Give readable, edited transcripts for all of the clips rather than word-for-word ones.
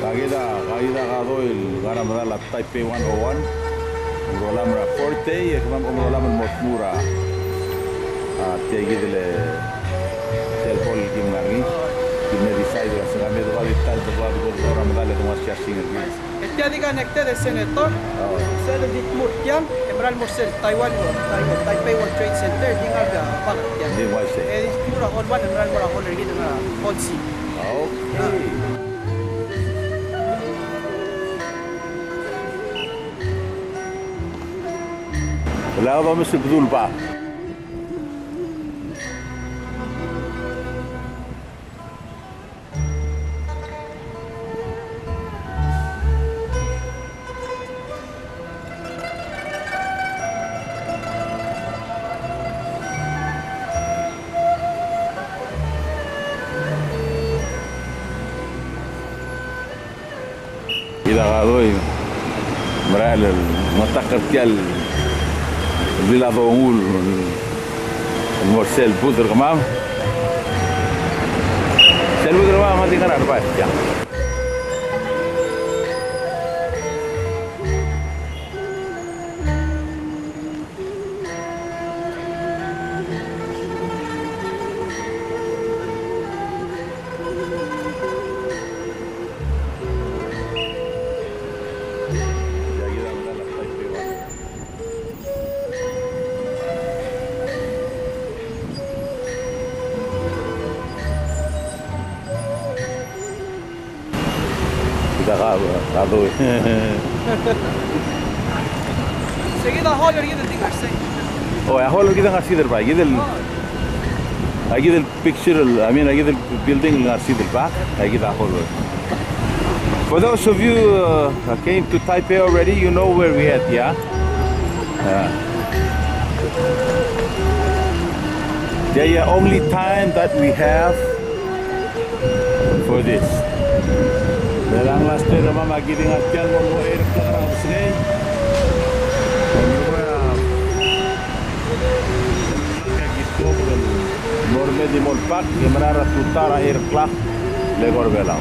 Kagida gadoil garamda la Taipei 101 rolamra forte e kman rolamra motmura tegidle telpol gimnagi kimedisaido la sanga medo va vital de va de rolamda le tomas chasing Etiadiga nekte de senator sel dit murtiam ebral morsel Taiwan Taipei World Trade Center dingaga paktiam din wa se mura holwan ebral mura holer gid na holsi okay لا vamos بدون بعض إذا غادوي مرال المنطقة ديال Vila do Ul, Morcel Budr Gamam. Sel Budr Gamam mati kan apa ya? Kita kado. Seguida holer gid dingar sei Oh, ya holer kita ngasih terbaik. Lagi del picture, lagi del building ngasih terbaik. Lagi kita holer. For those of you came to Taipei already, you know where we at, yeah? The only time that we have for this. Dalam laste nama magi dengan tiang mau air kerang sini. Gitu bukan. Norme di molpak, gimana tutara air kelak legor belau.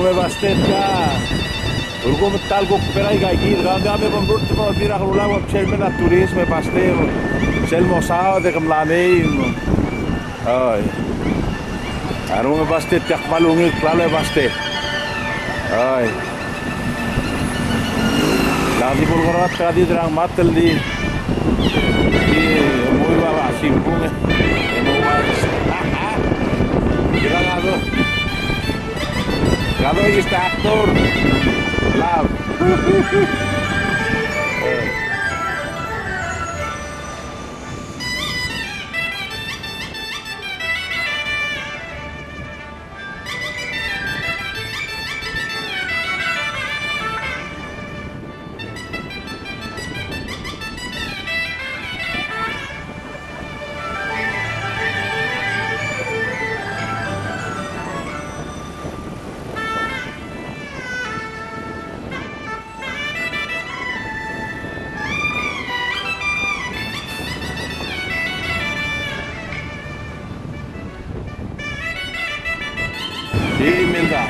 Me bastet ka urgo metal go perai ga gid ga me bam rut ko bira rula wa chermen na turismo baste sel mosao de kamlane ay aro me bastet tak malungi klale baste ay lagi burgorat ka di drang matel di muy baba simpung no wa grabado Gado ahí está actor. Love.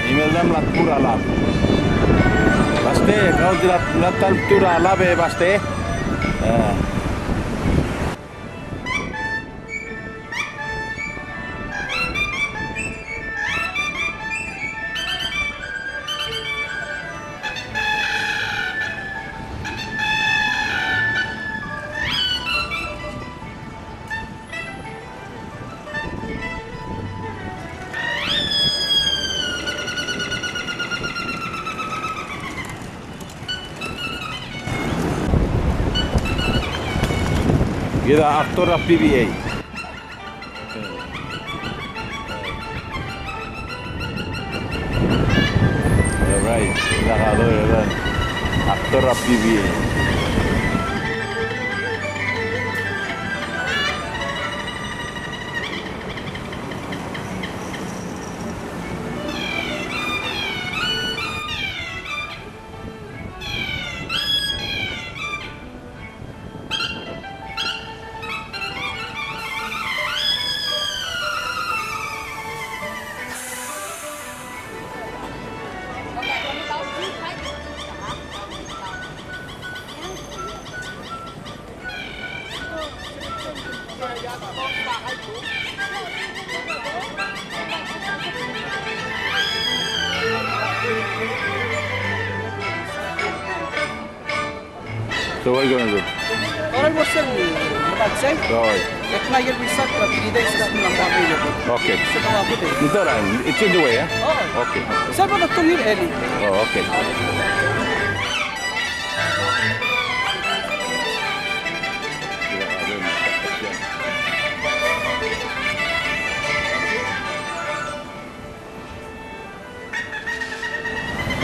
Imelda mlatura la. Baste, kau di mlatura la be baste. كده أكتر PBA. Alright, nakalo yan. Aktor PBA. So what are you gonna do? Orang bosan baca. Right. Ekna yer bisa tapi dia sudah nampak ini. Okay. Sudah apa tu? It's alright. It's in the way, yeah? Oh. Okay. Saya pun nak tunggu ini. Oh, okay.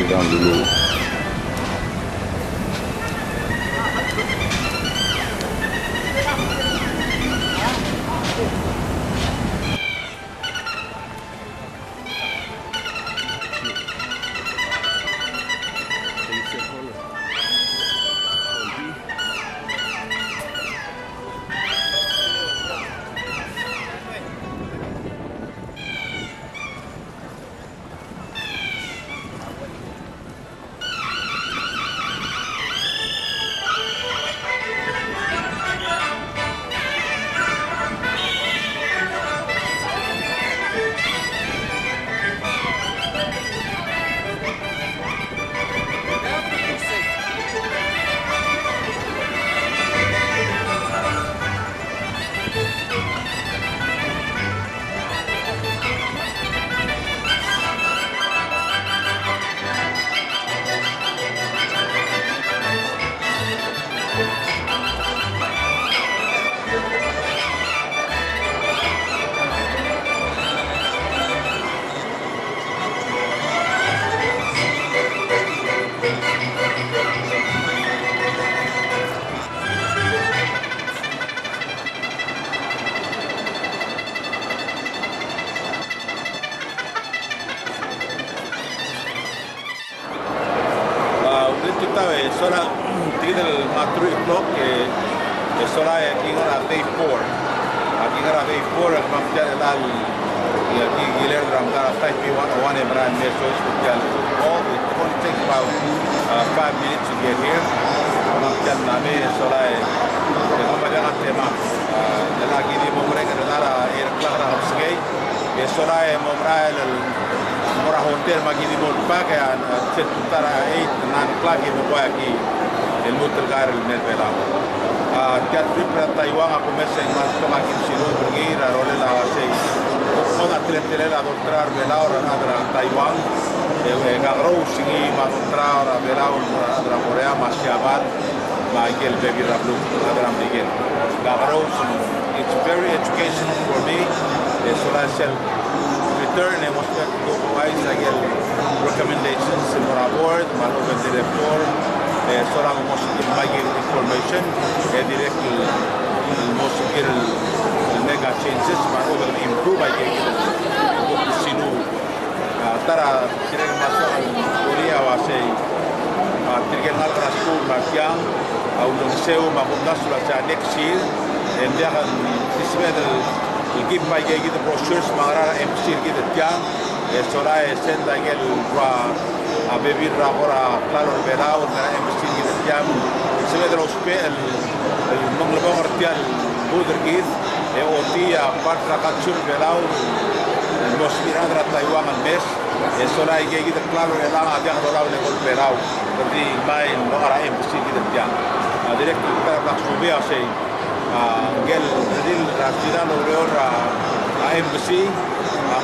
Down dulu. Sola tiene el matruy clock que sola aquí era day 4 aquí era day 4 el mafia de la y aquí Giler Ramdara type 1 brand there so it's all it only takes about 5 minutes to get here mafia name sola que no vaya a tema de la aquí de mombre que la era clara hosgay que sola momra el mora hotel magini mol paga cetutara 8 9 o'clock mo ko aquí el motel gar el nel vela tiat trip para Taiwan a comerse en más toma aquí si no ir a role la base con atletele la doctrar vela ora a Taiwan gagro singi ma doctrar vela ora Corea más chaval Michael baby rablu adra Miguel gagro it's very educational for me eso la self return hemos go país again recommendations for our board manover director sora hemos give information direct most get mega changes manover improve again sinu tara kira masuk Korea wase tirgen altra school makiang au no seu mabunda sula next year dia akan dismedal give my gig the brochures mara MC gitu kan sola senda gel wa abebi rapora claro verao na MC gitu kan se de los pel el monglebo artial buder gid otia patra kachur verao los miradra Taiwan al mes sola gig gitu claro verao ada dolar de gol verao jadi main no ara MC gitu kan direct para la subia sei gel dil rastira lo reora embassy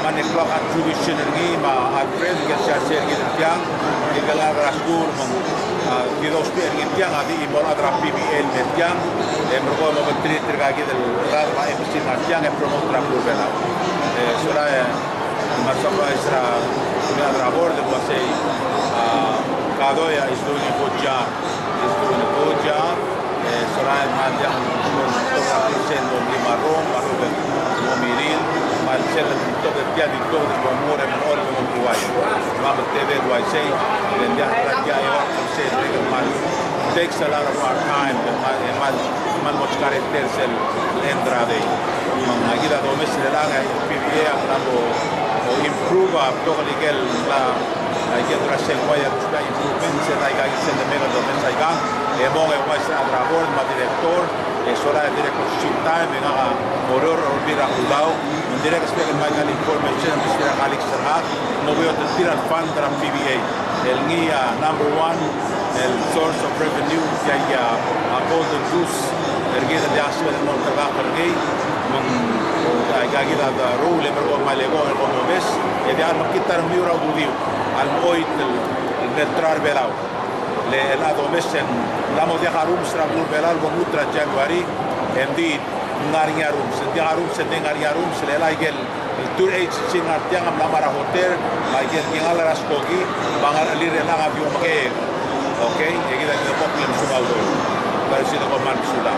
mane clock attribution ni ma adres gel share gel tiang gel raskur Kiitos pienkin tiang adi imor adra PBL metiang mergo mo menteri terkait del rama emisi tiang promote rapur bela sura masuk isra punya rabor de pasei kado ya isu ni koja sura manjang persen di marrom baru mo miril malcel to de dia di to de amor en or mo kuai mam tv duai sei den dia raja yo se de mal takes a lot of our time mal much character sel entrade man agida do mes de la PBA hablando o improve a todo legal la que trae guaya está improvement se da gai se de mega do mes aiga e mo e vai ser labor ma director e sola de director time venga a moror o bira ulao un direct speak mai gal information mr Alex Serhat mo veo de tirar fan tra PBA el guía number 1 el source of revenue ya a golden juice erguida de aspe de Monterrey pergi gagida da rule per come le go come ves e di hanno quitar mi ora budio al oit del trar belao le la do messen la mo de harum stra bul belal bo mutra januari endi ngaria rum se de harum se de ngaria rum se le la igel el tour age sin artiang am la mara hotel la igel ngala raskogi bangar ali re la avion ke okay e gida de problem subaldo parecido con Mansula.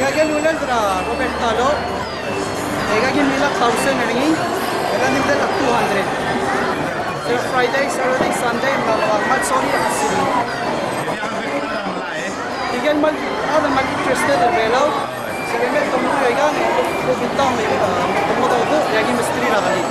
Gagalunan para Robert Talo. Gagin nila 1,000 ringi. Gaganin nila 200. So Friday, Saturday, Sunday, mag sorry kasi. Igan mag interested in velo. So may tumuloy gan. Bintang may tumuloy do. Gagin mistri ra kali.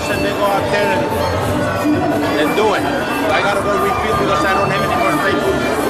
And they go out there and do it. I gotta go refill because I don't have any more staples.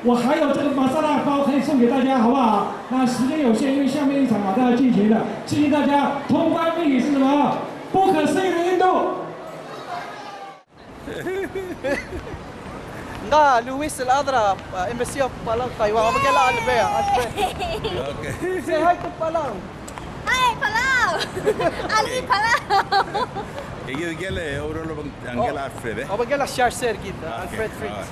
我还有这个玛莎拉包可以送给大家，好不好？那时间有限，因为下面一场马上要进行了，谢谢大家。通关密语是什么？不可思议的印度。Da, Luis Eladra, Embassy of Palau, Taiwan. Abagala Albert. Okay. Say hi to Palau. Hi, Palau! Ali Palau! Io gele ora lo angela Alfred. Abagala Shar Sergit, Alfred Fritz.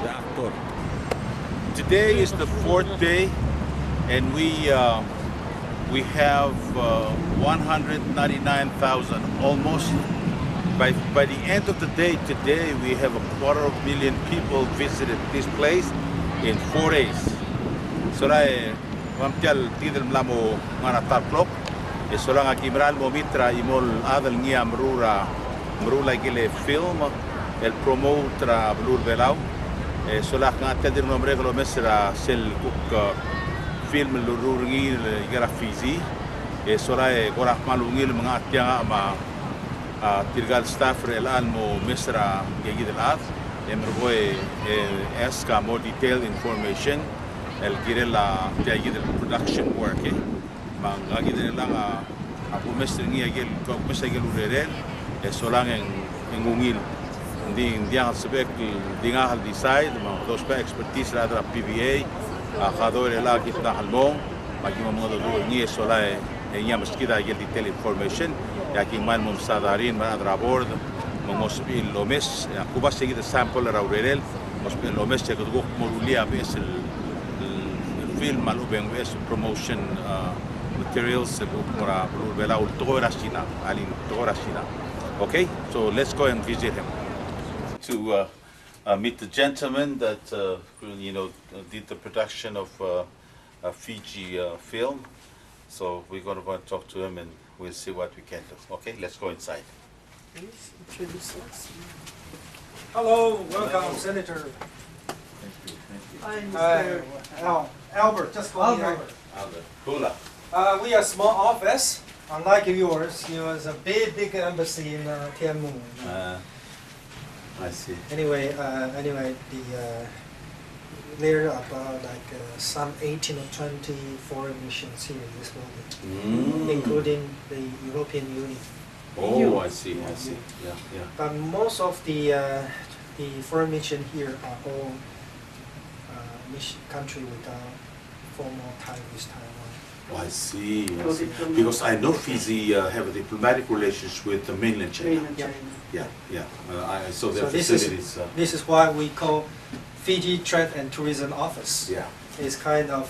The actor. Today is the 4th day, and we have 199,000 almost. By the end of the day today, we have 250,000 people visited this place in 4 days. So I mamtial tidel mlamo ngana tarplok. So lang akimral mo mitra imol adal ngia mrula gile film el promotra blur belau. So lang ngatel nombre lo mesra sel cook film lurungil grafizi. So la gora malungil mga tianga ma تلقى الستاف الآن مو مصر جيد الآن يمرقوا اسكا more detailed information الجيرلا تيجي البرودكشن work ما جيد الآن أبو مصر نيجي مصر جيل وريرل سولان إنغوميل دي سبك دي هال ديسايد ما دوس بقى expertise رادرا PBA خادور الآن كده حلمون ما جيم مو دو نيه سولان هي مسكيدا جيل detailed information yakin man mom sadarin man adrabord mos bil lomes kuba seguida sample raurel mos bil lomes che guk morulia bes el film malu ben bes promotion materials para bela ultora china alin tora china. Okay, so let's go and visit him to meet the gentleman that did the production of a Fiji film. So we're going to go and talk to him and we'll see what we can do. Okay, let's go inside. Please introduce us. Hello, welcome, Senator. Hi, Hi, Mr. Albert, just call me Albert. Albert. Hula. We are a small office, unlike yours. Yours a big embassy in Tianmu. I see. Anyway, there are about some 18 or 20 foreign missions here in this building, including the European Union. Oh, I see. Yeah. But most of the foreign mission here are all mission country without formal tie with Taiwan. Oh, I see. Because I know Fiji have a diplomatic relations with the mainland China. Yeah. So their facilities. This is why we call Fiji Trade and Tourism Office. Yeah. It's kind of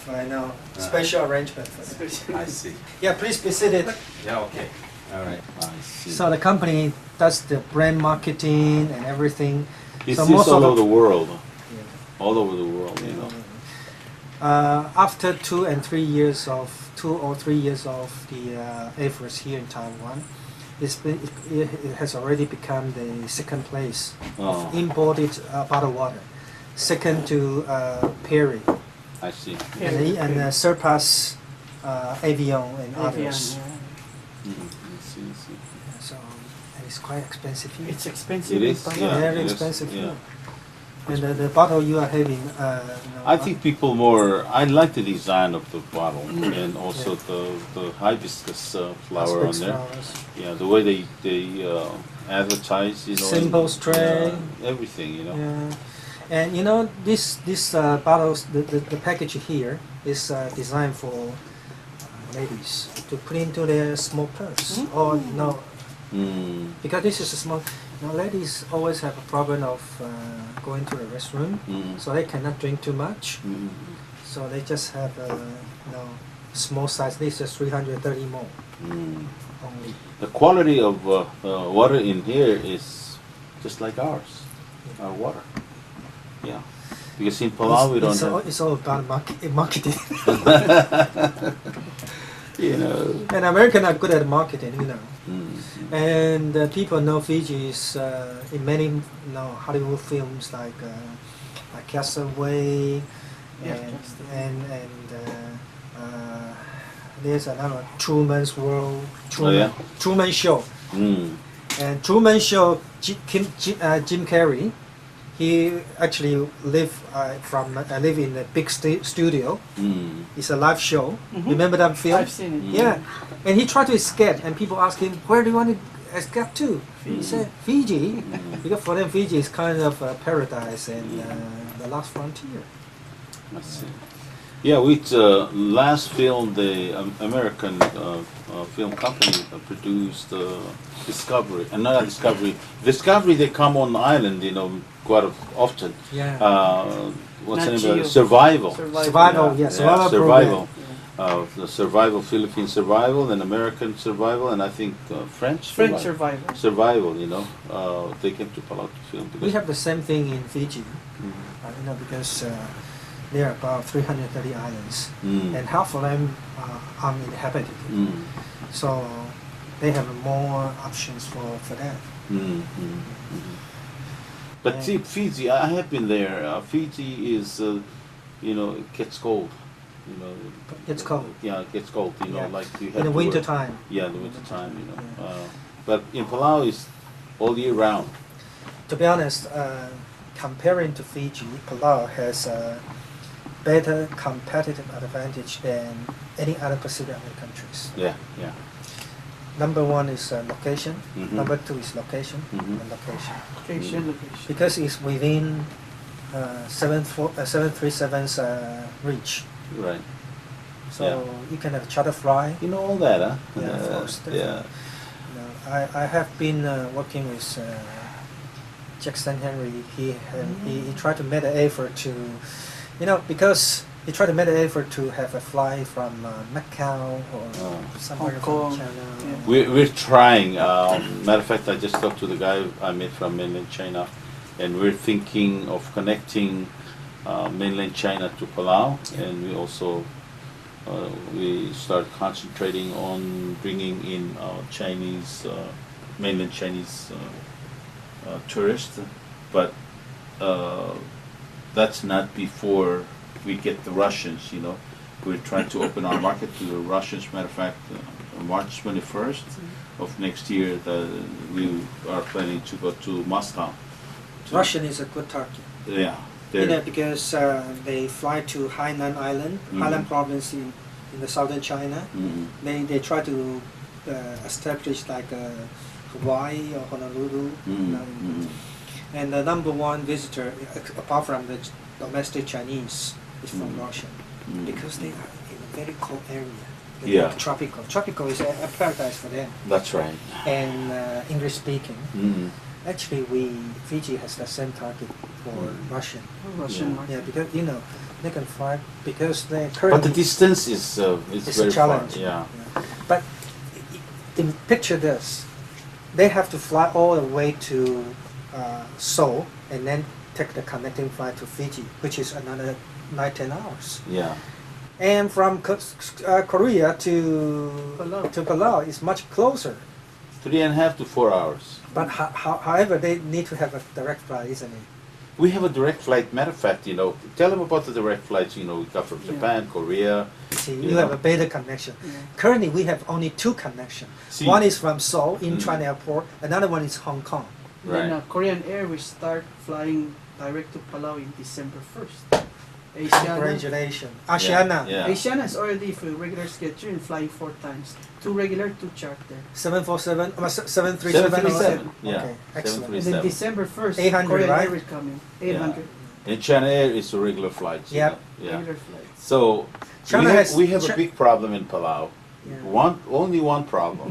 special arrangement for them. I see. Yeah, please visit it. Yeah. Okay. All right. I see. So the company does the brand marketing and everything. It's so most all over the world. Yeah. All over the world, you know. After 2 or 3 years of the efforts here in Taiwan, it has already become the second place of imported bottled water, second to Perry, I see. and surpass Avion and others. I see. So and it's quite expensive here. It's expensive. It is, yeah. Very it is, expensive yeah. here. And the bottle you are having, I think people I like the design of the bottle and also the hibiscus flower on there. flowers. Yeah, the way they advertise, Simple tray. everything, Yeah. And this bottles, the package here is designed for ladies to put into their small purse. Or because this is a small. Ladies always have a problem of going to the restroom, so they cannot drink too much. So they just have small size. This is 330 ml only. The quality of water in here is just like ours, our water. Yeah, because in Palau we don't have. It's all about marketing. And And Americans are good at marketing, And people know Fiji is in many Hollywood films like Castaway, Yeah, and there's another Truman's World, Truman Show, and Truman Show. Jim Carrey, he actually live in a big studio. It's a live show. Remember that film? I've seen it. Yeah, and he tried to escape, and people ask him, "Where do you want to escape to?" He said, "Fiji," because for them Fiji is kind of a paradise and the last frontier. I see. Yeah, with last film, the American film company produced Discovery, and not Discovery. Discovery, they come on the island, quite often. Yeah. What's the Nat name of Geo. it? Survival. Survival, yeah, survival Survival. program. The Survival, Philippine Survival, and American Survival, and I think French Survivor. Survival, they came to Palau to film. We have the same thing in Fiji, Mhm. because there are about 330 islands, and half of them are uninhabited. So they have more options for that. But see, Fiji, I have been there. Fiji is, it gets cold. It's cold. Yeah, it gets cold. Yeah. Like you have In the to winter wear- time. Yeah, in the winter time. But in Palau, it's all year round. To be honest, comparing to Fiji, Palau has a better competitive advantage than any other Pacific Island countries. Yeah, yeah. Number one is location. Mhm. Number two is location Mhm. and location. Location. Because it's within 737's reach. Right. So Yeah. you can have charter fly. You know all that, huh? Yeah, of course, Yeah. I have been working with Jackson Henry. He tried to make an effort to, because he tried to make an effort to have a flight from Macau or somewhere Hong from Kong, China. yeah. We're trying. Matter of fact, I just talked to the guy I met from mainland China, and we're thinking of connecting mainland China to Palau, and we also we start concentrating on bringing in Chinese, mainland Chinese tourists, but that's not before we get the Russians. We're trying to open our market to the Russians. Matter of fact, March 21st of next year, we are planning to go to Moscow. Russian is a good target. Yeah. Because they fly to Hainan Island, Hainan province in the southern China. They try to establish like Hawaii or Honolulu. And the number one visitor, apart from the domestic Chinese, is from Russia, because they are in a very cold area. They Yeah. like tropical. Tropical is a paradise for them. That's right. And English speaking. Actually, Fiji has the same target for Russian. Russian Yeah. market. Yeah, because they can fly because they But the currently. distance is It's very a challenge. far. Yeah. But picture this: they have to fly all the way to Seoul and then take the connecting flight to Fiji, which is another 9-10 hours. Yeah. And from Korea to Palau. Palau is much closer. 3.5 to 4 hours. But however, they need to have a direct flight, isn't it? We have a direct flight. Matter of fact, tell them about the direct flights. We got from Japan, Korea. See, You you have know. a better connection. Yeah. Currently, we have only two connections. See. One is from Seoul, Incheon Airport. Another one is Hong Kong. Then Right. Korean Air will start flying direct to Palau in December 1st. Asiana. Congratulations. Asiana. Yeah. Asiana is already for regular schedule and flying 4 times. 2 regular, 2 charter. 747, 737. 737. Yeah. Okay, excellent. And then 737. December 1st, 800, Korean right? Air will come in. 800 And China Air is a regular flight. Yep. Yeah. regular flights. So China has- we have a Chi- big problem in Palau. Yeah. Only one problem.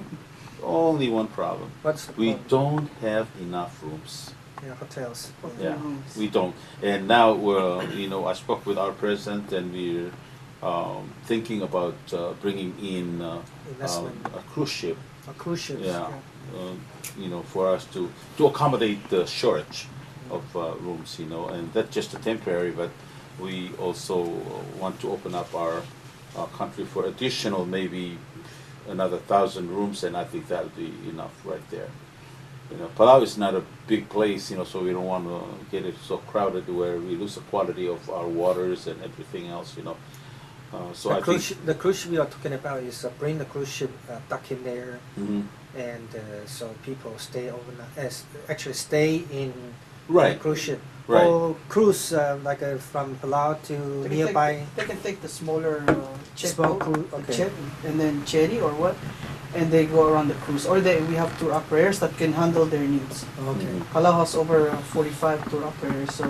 Only one problem. What's the We problem? don't have enough rooms. Yeah, hotels. Yeah, Rooms. we don't. And now we're, I spoke with our president, and we're thinking about bringing in Investment. a cruise ship. A cruise ships. Yeah, for us to accommodate the shortage of rooms, and that's just a temporary. But we also want to open up our country for additional maybe another 1,000 rooms, and I think that'll be enough right there. Palau is not a big place, so we don't want to get it so crowded where we lose the quality of our waters and everything else. So I think the cruise ship we are talking about is bring the cruise ship, dock in there, Mhm. and so people stay overnight. Actually, stay in Right. the cruise ship. Right. Or cruise from Palau to nearby. They can take the smaller jet Small boat, cruise, okay. jet, and then jetty or what, and they go around the cruise. Or we have tour operators that can handle their needs. Okay. Mhm. Palau has over 45 tour operators, so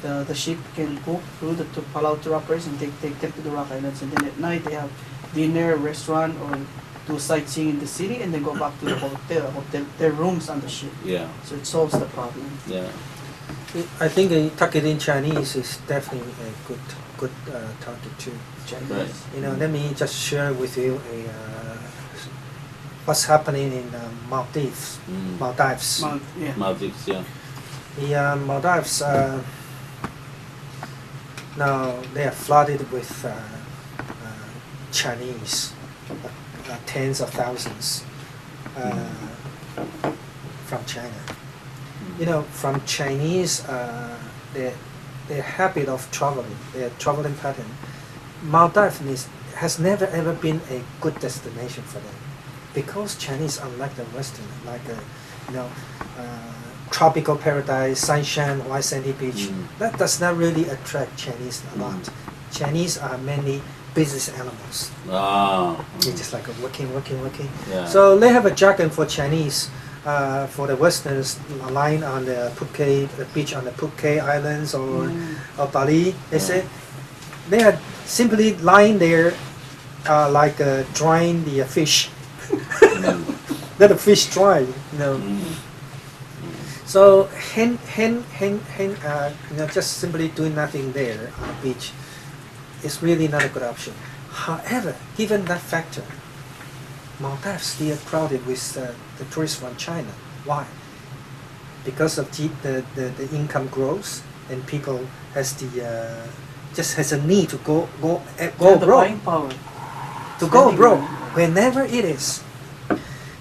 the ship can go through the Palau tour operators and take them to the Rock Islands, and then at night they have dinner, restaurant, or do sightseeing in the city, and then go back to the hotel, their rooms on the ship. Yeah, So it solves the problem. yeah. I think tuck it in Chinese is definitely a good target too. Right. Let me just share with you what's happening in Maldives. Mm. Maldives. Yeah. Maldives, yeah. The Maldives now they are flooded with Chinese, tens of thousands from China. From Chinese, their habit of traveling, their traveling pattern, Maldives has never ever been a good destination for them, because Chinese, unlike the Western, like tropical paradise, sunshine, white sandy beach, that does not really attract Chinese a lot. Chinese are mainly business animals. Ah. They're just like working. Yeah. So they have a jargon for Chinese. For the Westerners lying on the beach on the Phuket Islands or Bali, they say they are simply lying there like drying the fish. Let the fish dry, So just simply doing nothing there on the beach is really not a good option. However, given that factor, Maldives still crowded with the tourists from China. Why? Because of the income growth, and people has a need to go The abroad, buying power. to go spending abroad money. whenever it is.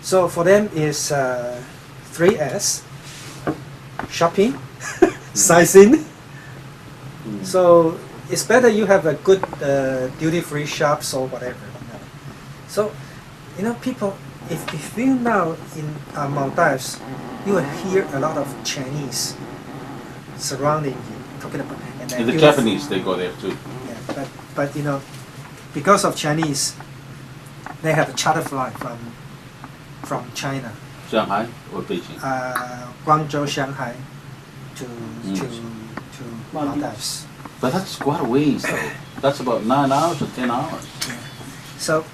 So for them is 3S: shopping, sightseeing. So it's better you have a good duty-free shops or whatever. So people, if you now in Maldives, you will hear a lot of Chinese surrounding you, talking about. And the Japanese, they go there too. Yeah, but because of Chinese, they have a charter flight from China, Shanghai or Beijing? Guangzhou, Shanghai, to Maldives. Maldives. But that's quite a ways though. That's about 9 hours or 10 hours. So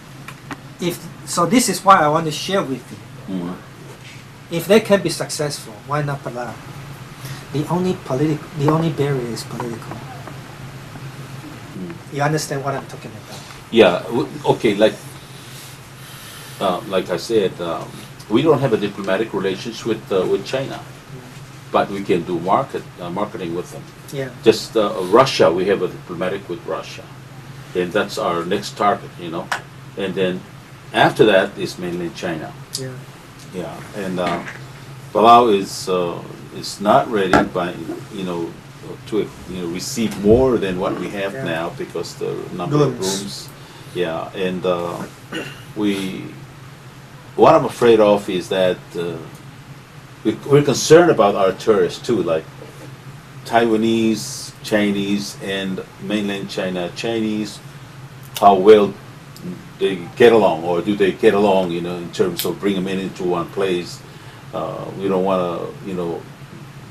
this is why I want to share with you. Mm. If they can be successful, why not Palau? The only barrier is political. You understand what I'm talking about? Yeah. Okay. Like I said, we don't have a diplomatic relations with China, but we can do marketing with them. Yeah. Just Russia, we have a diplomatic with Russia, and that's our next target. And then after that is mainly China. Yeah. Yeah, and Palau is not ready by to receive more than what we have Yeah. now, because the number of Rooms. rooms. Yeah, and what I'm afraid of is that we're concerned about our tourists too, like Taiwanese, Chinese, and mainland China Chinese. How well they get along, or do they get along? In terms of bring them into one place. We don't want to,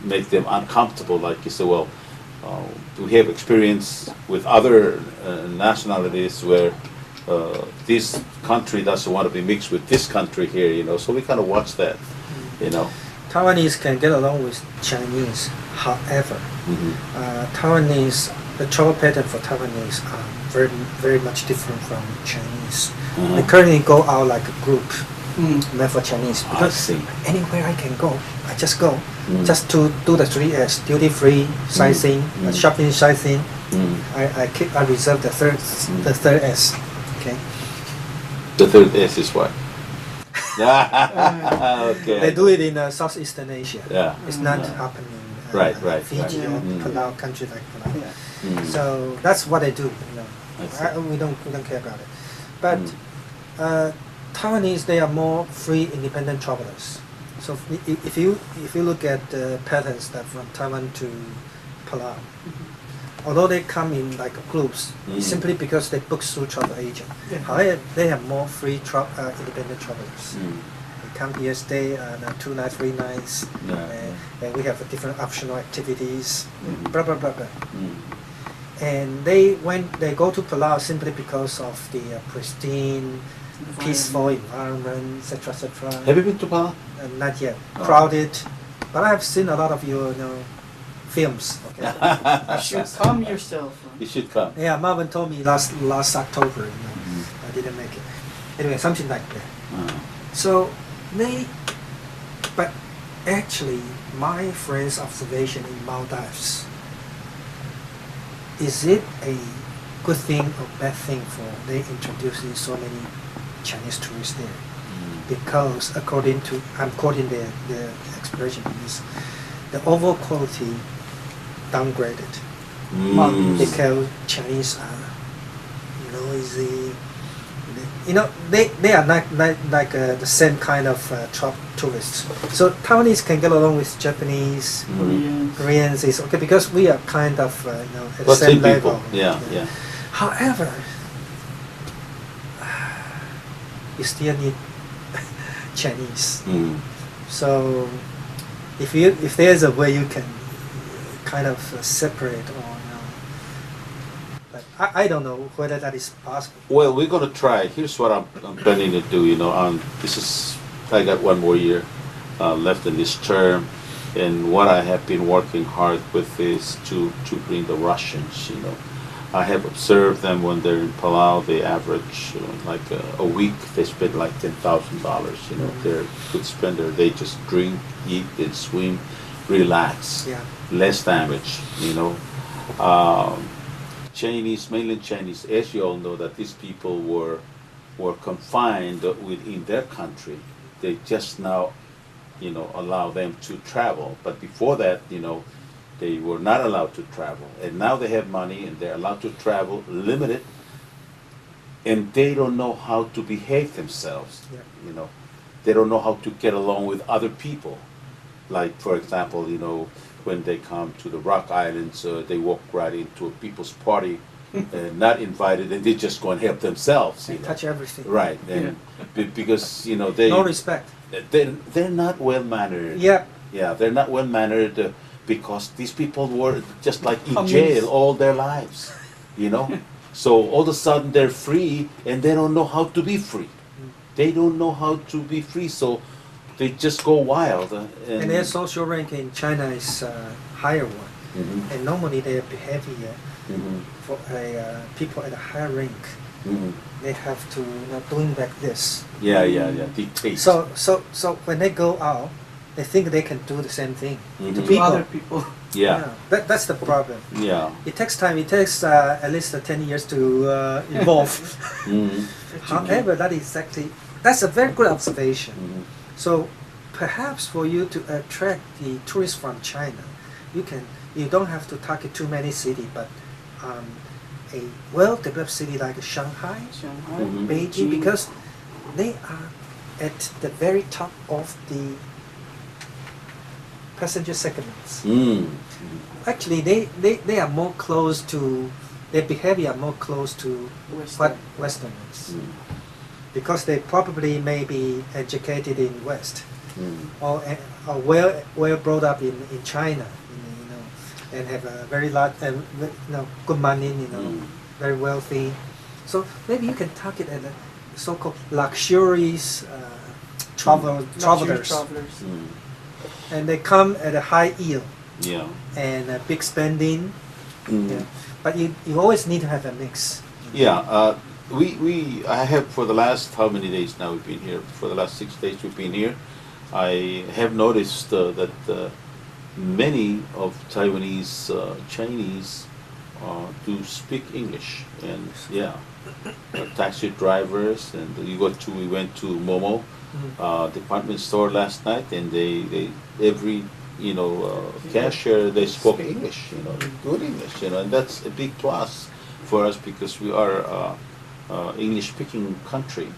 make them uncomfortable. Like you say, well, we have experience with other nationalities where this country doesn't want to be mixed with this country here. So we kind of watch that. Taiwanese can get along with Chinese. However, Taiwanese, the travel pattern for Taiwanese are very, very much different from Chinese. They currently go out like a group, not for Chinese. I Because see. anywhere I can go, I just go. Just to do the 3S, duty free, sightseeing, shopping, sightseeing. I reserve the third S. Okay. The third S is what? Okay. They do it in Southeastern Asia. Yeah. It's not Yeah. happening Right, right, Fiji right. or Mm. Palau, country like Palau. Yeah. Mm. So that's what they do. I see. We don't care about it. But Mm. Taiwanese, they are more free, independent travelers. So if you look at the patterns that from Taiwan to Palau, although they come in like groups, Mm. simply because they book through travel agent. Yeah. However, they have more free independent travelers. Mm. They come here, stay 2 nights, 3 nights, Yeah. and we have different optional activities, Mhm. blah blah blah blah. Mm. And when they go to Palau simply because of the pristine, peaceful environment, etc., etc. Have you been to Palau? Not yet. Oh. Crowded, but I have seen a lot of your films. Okay. You should come yourself. You should come. Yeah, Marvin told me last October. Mm. I didn't make it. Anyway, something like that. Uh, So but actually, my friend's observation in Maldives, is it a good thing or bad thing for they introducing so many Chinese tourists there? mm. Because according to, I'm quoting the expression, is the overall quality downgraded Mm. because Chinese are noisy. They are not like the same kind of tourists. So Taiwanese can get along with Japanese, Mm. Koreans is okay because we are kind of at the Well, same same level. people. Yeah, yeah. However, you still need Chinese. Mm. So if there's a way you can kind of separate or but I don't know whether that is possible. Well, we're gonna try. Here's what I'm planning to do. This is I got 1 more year left in this term, and what I have been working hard with is to bring the Russians. I have observed them when they're in Palau. They average like a week. They spend like $10,000. They're good spender. They just drink, eat, and swim, relax, Yeah. less damage. Chinese, mainland Chinese, as you all know, that these people were confined within their country. They just now, allow them to travel. But before that, they were not allowed to travel. And now they have money and they're allowed to travel, limited, and they don't know how to behave themselves. Yeah. They don't know how to get along with other people. Like, for example, when they come to the Rock Islands, they walk right into a people's party, not invited, and they just go and help themselves. They touch everything. Right, and because they No respect. they're not well mannered. Yeah. Yeah, they're not well mannered because these people were just like in Communist. jail all their lives. So all of a sudden they're free and they don't know how to be free. They don't know how to be free, so they just go wild. And their social rank in China is higher one. Mhm, And normally their behavior mhm, for people at a higher rank, mhm. they have to doing like this. Yeah, dictate. So when they go out, they think they can do the same thing Mhm. to To people. other people. Yeah, That's the problem. yeah. It takes time. It takes at least 10 years to evolve. Mhm, However, that's a very good observation. mhm. So perhaps for you to attract the tourists from China, you don't have to target too many cities, but a well-developed city like Shanghai, Shanghai, Mhm. Beijing, because they are at the very top of the passenger segments. Mm. Actually, they are more close to, their behavior are more close to what Westerners. Mm. Because they probably may be educated in West Mm. or well brought up in China, and have a very large good money, Mm. very wealthy. So maybe you can target at the so-called luxurious Luxury travelers, travelers. Mm. and they come at a high yield Yeah. and big spending. Mm. Yeah. But you always need to have a mix. Yeah, I have for the last, how many days now we've been here? For the last 6 days we've been here. I have noticed that many of Taiwanese Chinese do speak English, and yeah, taxi drivers, and we went to Momo department store last night, and they every cashier, they spoke English, good English, and that's a big plus for us because we are English speaking country.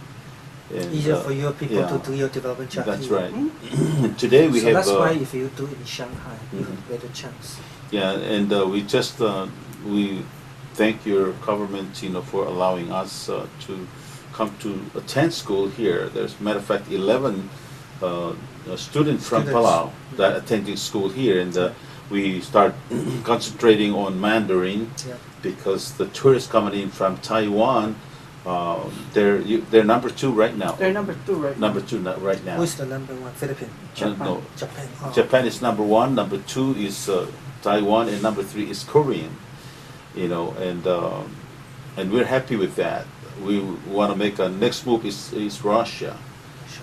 And, Easier for your people yeah, to do your development job. That's here. right. Today we So have. that's why if you do in Shanghai, you have better chance. Yeah, and we just we thank your government, for allowing us to come to attend school here. There's, matter of fact, 11 students from Palau that attending school here, and we start concentrating on Mandarin Yeah. because the tourists coming in from Taiwan, they're number 2 right now. They're number 2 right Number 2 right now. Who's the number one? Philippines? No. Japan. Oh. Japan is number 1, number 2 is Taiwan, and number 3 is Korean. And we're happy with that. We want to make a next move is Russia,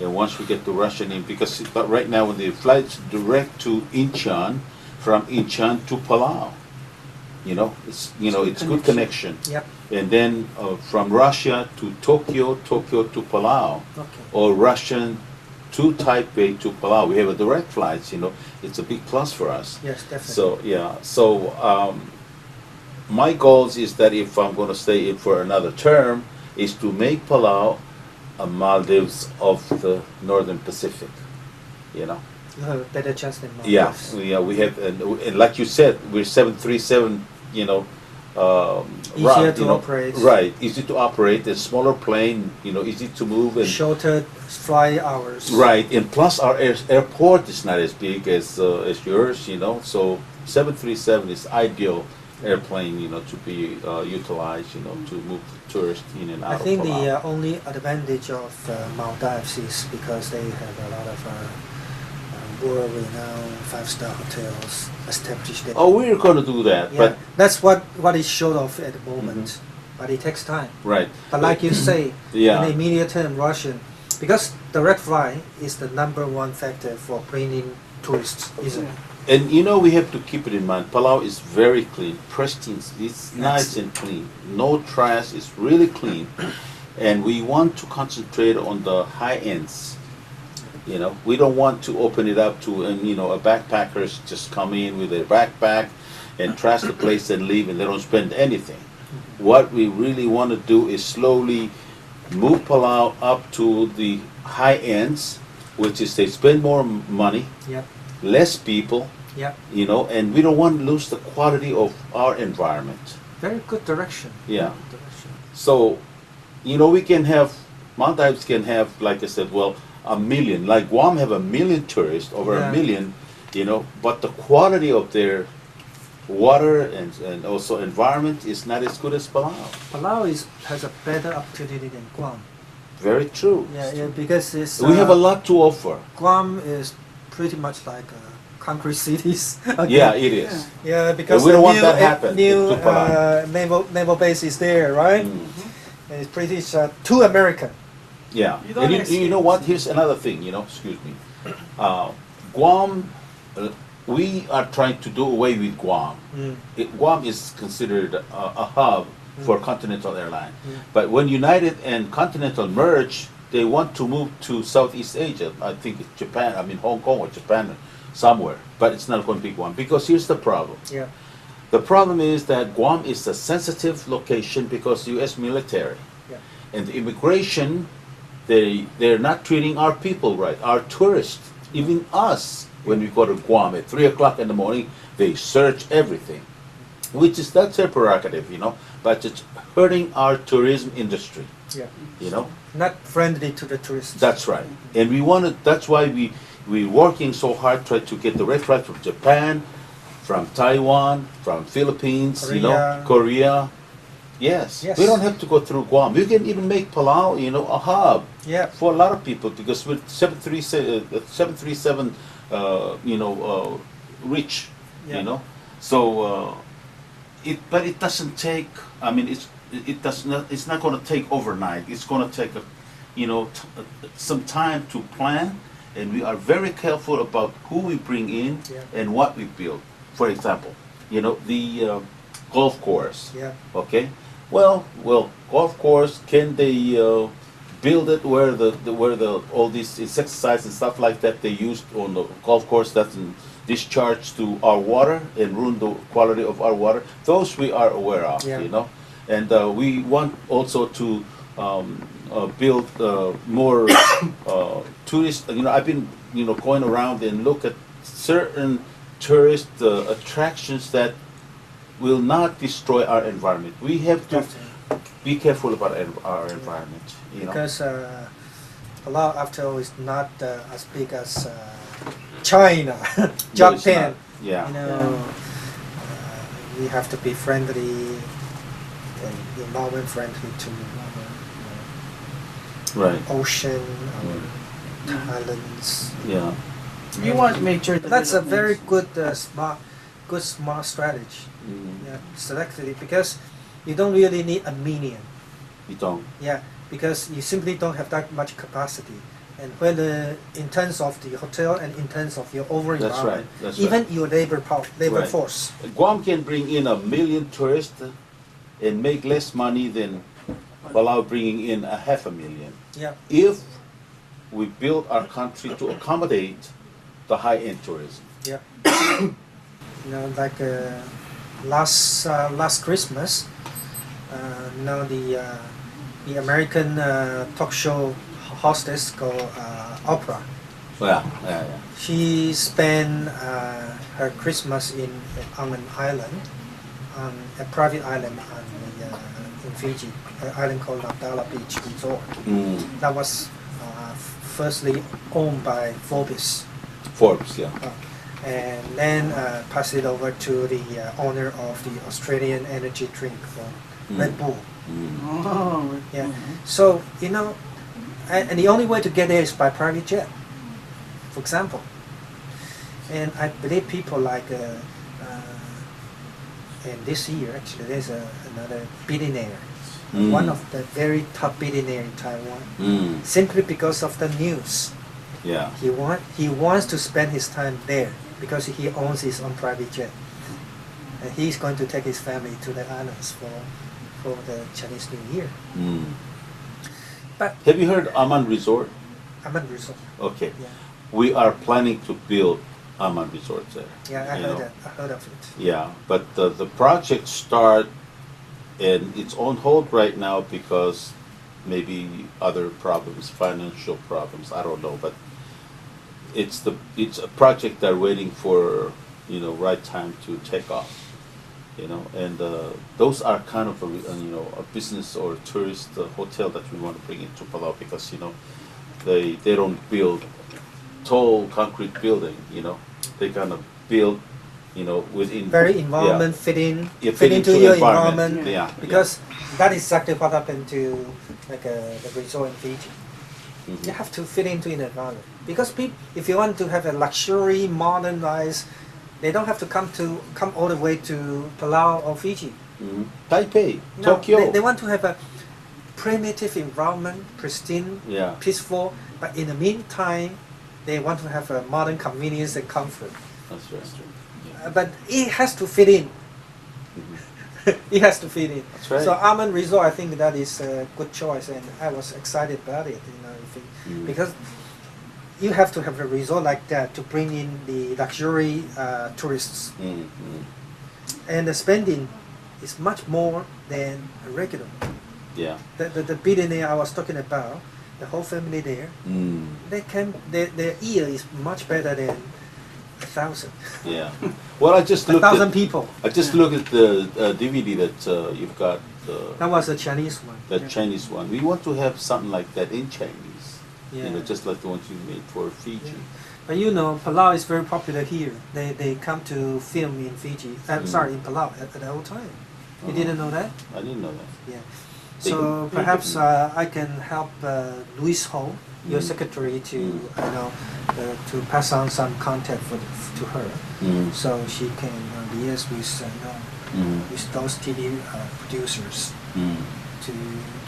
and once we get to Russia, because right now when the flights direct to Incheon, from Incheon to Palau, it's good connection. Yep. And then from Russia to Tokyo, Tokyo to Palau, Okay. or Russian to Taipei to Palau. We have a direct flights. It's a big plus for us. Yes, definitely. So yeah, my goals is that if I'm going to stay in for another term, is to make Palau a Maldives of the Northern Pacific. You have a better chance than Yeah, Maldives. we have, and like you said, we're 737. Easier to operate. Right, easy to operate. A smaller plane, easy to move, and Shorter flight hours. right, and plus our airport is not as big as yours, So 737 is ideal airplane, to be utilized, to move tourists in and out I think of Palau. the only advantage of Maldives is because they have a lot of world-renowned five-star hotels established there. Oh, we're going to do that, Yeah, but that's what is showed off at the moment, but it takes time. right. But like you say, Yeah. in the immediate term, Russian, because direct flight is the number one factor for bringing tourists, isn't it? And we have to keep it in mind. Palau is very clean, pristine. It's nice and clean. No trash. It's really clean, and we want to concentrate on the high ends. We don't want to open it up to a backpackers just come in with their backpack and trash the place and leave, and they don't spend anything. What we really want to do is slowly move Palau up to the high ends, which is they spend more money, Yep. less people, Yep. and we don't want to lose the quality of our environment. Very good direction. Yeah. Good direction. So, we can have, Maldives can have, like I said, well, 1 million, like Guam have 1 million tourists, over Yeah. 1 million, but the quality of their water and also environment is not as good as Palau. Palau has a better opportunity than Guam. Very true. Yeah, because it's We have a lot to offer. Guam is pretty much like concrete cities. Yeah, it is. Yeah, because we don't the want new, that happen new to Palau. naval base is there, right? Mm. And it's pretty too American. Yeah, You don't and you escape. know what? Here's another thing. Excuse me. Guam, we are trying to do away with Guam. Guam is considered a hub for Continental Airlines. But when United and Continental merge, they want to move to Southeast Asia. I think it's Japan. I mean Hong Kong or Japan, somewhere. But it's not going to be Guam because here's the problem. Yeah. The problem is that Guam is a sensitive location because U.S. military. Yeah. And the immigration, they're not treating our people right, our tourists, even us. When we go to Guam at 3 o'clock in the morning, they search everything, which is that's their prerogative, but it's hurting our tourism industry, Yeah. Not friendly to the tourists. That's right. And that's why we're working so hard, try to get the red flag from Japan, from Taiwan, from Philippines, Korea. Yes. We don't have to go through Guam. We can even make Palau, a hub Yeah. for a lot of people because with 737, reach, Yeah. So, but it doesn't take. I mean, it's not going to take overnight. It's going to take some time to plan, and we are very careful about who we bring in and what we build. For example, the golf course. Yeah. Okay, Well, golf course. Can they build it where the all these insecticides and stuff like that they used on the golf course doesn't discharge to our water and ruin the quality of our water? Those we are aware of, Yeah. you know, and we want also to build more tourist. You know, I've been going around and look at certain tourist attractions that will not destroy our environment. We have to be careful about our environment. You know, Because Palau, after all, is not as big as China, No, it's Japan. not. Yeah. You know, we have to be friendly and environment friendly to Right. ocean, islands. Yeah. You want to make sure that That's a very good smart strategy. Mm. Yeah, selected it because you don't really need a million. You don't. Yeah, because you simply don't have that much capacity. And whether in terms of the hotel and in terms of your overall That's environment, right. That's even right. your labor Right. force. Guam can bring in 1 million tourists and make less money than Palau bringing in 500,000. Yeah, If we build our country to accommodate the high-end tourism. yeah. You know, like last Christmas, you know the American talk show hostess called Oprah. Yeah, yeah, yeah. She spent her Christmas on an island, on a private island in Fiji, an island called Nabdala Beach Resort. Mm. That was firstly owned by Forbes, Forbes, yeah. and then passed it over to the owner of the Australian energy drink, Red Bull. Mm. Oh, Yeah. So you know, and the only way to get there is by private jet, for example. And I believe people like, and this year actually there's another billionaire, one of the very top billionaire in Taiwan, Mm. simply because of the news. Yeah. He wants to spend his time there because he owns his own private jet, and he's going to take his family to the islands for the Chinese New Year. Mm. But Have you heard Aman Resort? Aman Resort. Okay. Yeah. We are planning to build Aman Resort there. Yeah, I you heard know. that. I heard of it. Yeah, but the project start and it's on hold right now because maybe other problems, financial problems. I don't know, but it's a project they're waiting for, right time to take off. And those are kind of a business or tourist hotel that we want to bring into Palau because they don't build tall concrete building. They kind of build within Very environment fit fit into into your environment. environment. Yeah, Because that is exactly what happened to the resort in Fiji. Mhm. You have to fit into an environment because if you want to have a luxury, modernized, they don't have to come all the way to Palau or Fiji. Mhm. Taipei, No, Tokyo. they want to have a primitive environment, pristine, Yeah. peaceful. But in the meantime, they want to have a modern convenience and comfort. That's right. But it has to fit in. Mhm. It has to fit in. That's right. So Almond Resort, I think that is a good choice, and I was excited about it. Mm. Because you have to have a resort like that to bring in the luxury tourists, Mm, mm. and the spending is much more than a regular. Yeah. The billionaire I was talking about, the whole family there, Mm. their year is much better than 1,000. Yeah. Well, I just A looked 1,000 at people. I just looked at the DVD that you've got. That was a Chinese one. The Yeah. Chinese one. We want to have something like that in Chinese. Yeah. Just like the ones you made for Fiji. Yeah. But Palau is very popular here. They come to film in Fiji. Sorry, in Palau at the whole time. You Oh. didn't know that? I didn't know that. Yeah. They So do. perhaps I can help Louise Ho, your Mm. secretary, to Mm. to pass on some contact to her, Mm. so she can liaise with Mm. with those TV producers Mm.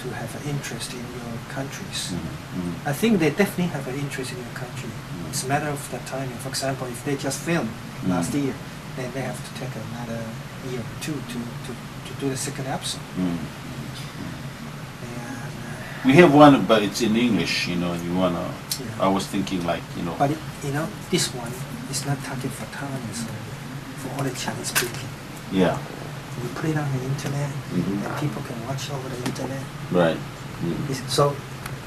to have an interest in your countries. Mm. Mm. I think they definitely have an interest in your country. It's a matter of the timing. For example, if they just filmed last year, then they have to take another year or two to do the second episode. Mm. We have one, but it's in English, you know, and you wanna, Yeah. I was thinking like, you know. But this one is not targeted for Taiwanese only, for all the Chinese speaking. Yeah, We put it on the internet, Mhm. and people can watch over the internet. right. Mm. So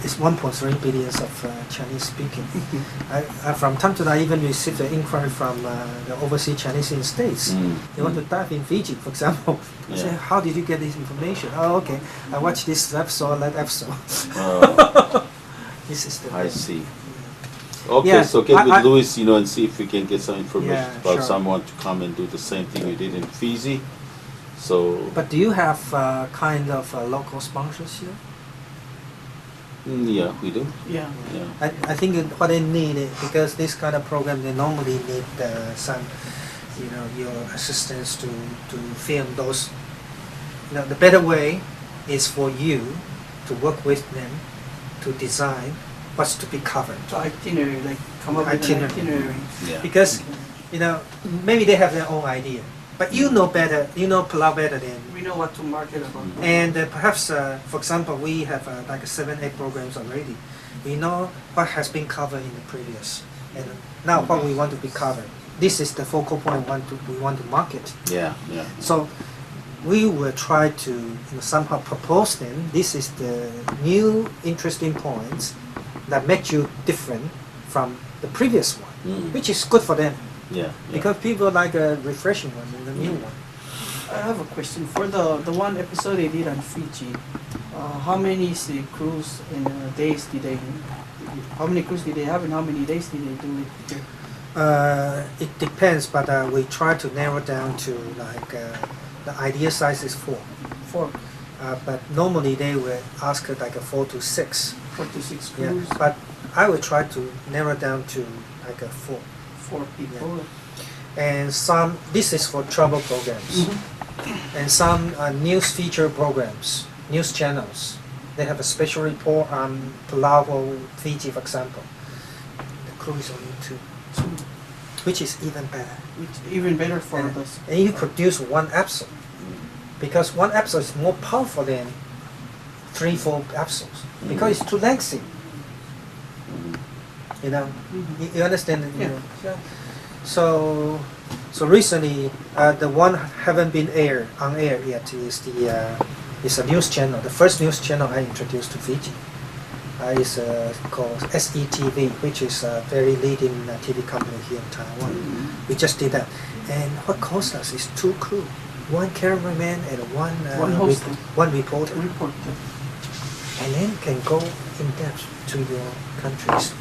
it's 1.3 billion of Chinese speaking. From time to time, I even receive an inquiry from the overseas Chinese in the States. Mm. They want to dive in Fiji, for example. I say, Yeah. how did you get this information? Oh, okay. I watched this episode, that episode. This is the I way. see. Okay, Yeah, so get I- with Louis, you know, and see if we can get some information Yeah, about sure. someone to come and do the same thing we did in Fiji. So, But do you have kind of local sponsors here? yeah, we do. Yeah. Yeah. I think what they need is, because this kind of program, they normally need some, your assistance to film those. The better way is for you to work with them to design what's to be covered. So itinerary, like come up with an itinerary. Yeah. Because, maybe they have their own idea, but you know better, Palau better than. We know what to market about. And perhaps, for example, we have like 7-8 programs already. We know what has been covered in the previous, and now what we want to be covered. This is the focal point we want to market. Yeah, yeah. So we will try to somehow propose them. This is the new interesting points that make you different from the previous one, Mm. which is good for them Yeah. because people like a refreshing one and a new one. I have a question for the one episode they did on Fiji. How many crews and days did they? How many crews did they have and how many days did they do it? It depends, but we try to narrow down to the ideal size is 4. 4 But normally they will ask like a 4 to 6. 4 to 6 Yeah. crews. But I will try to narrow down to like a 4. 4 people. And this is for travel programs. And some news feature programs, news channels. They have a special report on Palau, Fiji, for example. The crew is only 2, which is even better. Which even better for And, us. and you produce one episode, because one episode is more powerful than 3-4 episodes, because it's too lengthy. You understand? Yeah. So recently, the one haven't been on air yet is a news channel. The first news channel I introduced to Fiji is called SETV, which is a very leading TV company here in Taiwan. We just did that, and what cost us is 2 crew, 1 cameraman and One host. one reporter, Report. and then can go in depth to your countries.